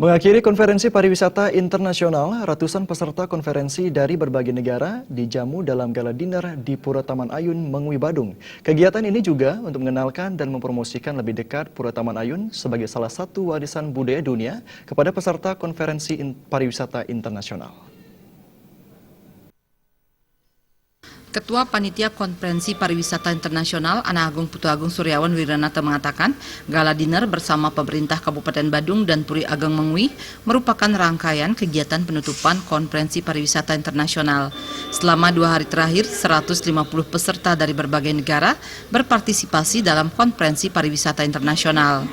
Mengakhiri konferensi pariwisata internasional, ratusan peserta konferensi dari berbagai negara dijamu dalam gala dinner di Pura Taman Ayun, Mengwi, Badung. Kegiatan ini juga untuk mengenalkan dan mempromosikan lebih dekat Pura Taman Ayun sebagai salah satu warisan budaya dunia kepada peserta konferensi pariwisata internasional. Ketua Panitia Konferensi Pariwisata Internasional Ana Agung Putu Agung Suryawan Wiranata mengatakan, gala dinner bersama pemerintah Kabupaten Badung dan Puri Ageng Mengwi merupakan rangkaian kegiatan penutupan Konferensi Pariwisata Internasional. Selama 2 hari terakhir, 150 peserta dari berbagai negara berpartisipasi dalam Konferensi Pariwisata Internasional.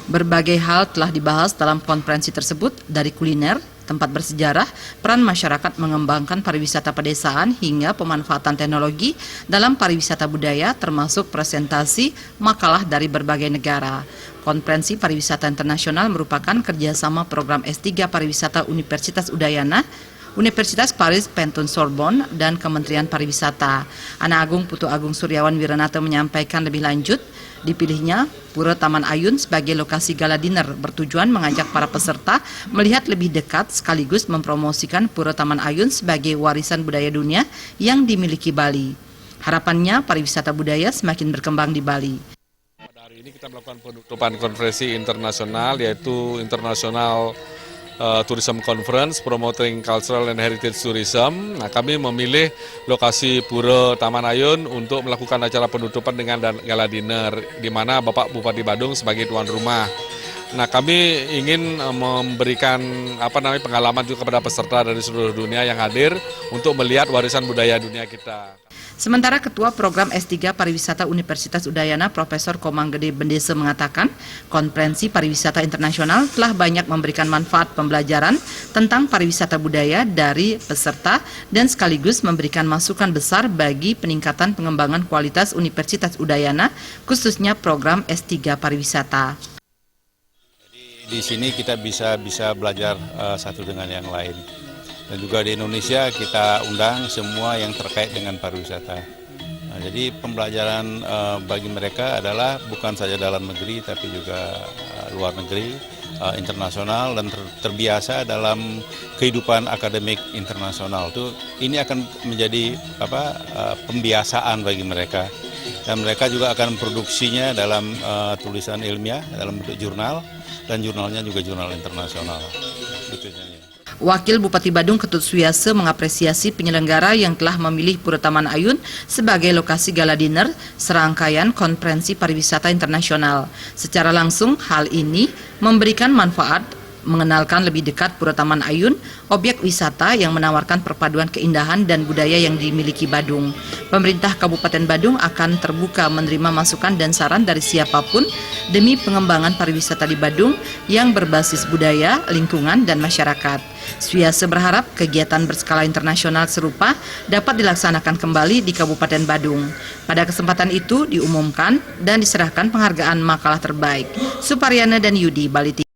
Berbagai hal telah dibahas dalam konferensi tersebut, dari kuliner, tempat bersejarah, peran masyarakat mengembangkan pariwisata pedesaan hingga pemanfaatan teknologi dalam pariwisata budaya, termasuk presentasi makalah dari berbagai negara. Konferensi Pariwisata Internasional merupakan kerjasama program S3 Pariwisata Universitas Udayana, Universitas Paris Pantun Sorbonne, dan Kementerian Pariwisata. Ana Agung Putu Agung Suryawan Wiranata menyampaikan lebih lanjut, dipilihnya Pura Taman Ayun sebagai lokasi gala dinner bertujuan mengajak para peserta melihat lebih dekat sekaligus mempromosikan Pura Taman Ayun sebagai warisan budaya dunia yang dimiliki Bali. Harapannya pariwisata budaya semakin berkembang di Bali. Pada hari ini kita melakukan penutupan konferensi internasional, yaitu International Tourism Conference Promoting Cultural and Heritage Tourism. Nah, kami memilih lokasi Pura Taman Ayun untuk melakukan acara penutupan dengan gala dinner, di mana Bapak Bupati Badung sebagai tuan rumah. Nah, kami ingin memberikan pengalaman juga kepada peserta dari seluruh dunia yang hadir untuk melihat warisan budaya dunia kita. Sementara Ketua Program S3 Pariwisata Universitas Udayana Profesor Komanggede Bendese mengatakan, Konferensi Pariwisata Internasional telah banyak memberikan manfaat pembelajaran tentang pariwisata budaya dari peserta dan sekaligus memberikan masukan besar bagi peningkatan pengembangan kualitas Universitas Udayana, khususnya program S3 Pariwisata. Di sini kita bisa belajar satu dengan yang lain. Dan juga di Indonesia kita undang semua yang terkait dengan pariwisata. Nah, jadi pembelajaran bagi mereka adalah bukan saja dalam negeri tapi juga luar negeri, internasional, dan terbiasa dalam kehidupan akademik internasional. Ini akan menjadi pembiasaan bagi mereka. Dan mereka juga akan memproduksinya dalam tulisan ilmiah, dalam bentuk jurnal, dan jurnalnya juga jurnal internasional. Wakil Bupati Badung Ketut Suyase mengapresiasi penyelenggara yang telah memilih Pura Taman Ayun sebagai lokasi gala dinner serangkaian konferensi pariwisata internasional. Secara langsung, hal ini memberikan manfaat mengenalkan lebih dekat Pura Taman Ayun, objek wisata yang menawarkan perpaduan keindahan dan budaya yang dimiliki Badung. Pemerintah Kabupaten Badung akan terbuka menerima masukan dan saran dari siapapun demi pengembangan pariwisata di Badung yang berbasis budaya, lingkungan, dan masyarakat. Suyase berharap kegiatan berskala internasional serupa dapat dilaksanakan kembali di Kabupaten Badung. Pada kesempatan itu diumumkan dan diserahkan penghargaan makalah terbaik. Suparyana dan Yudi, Bali.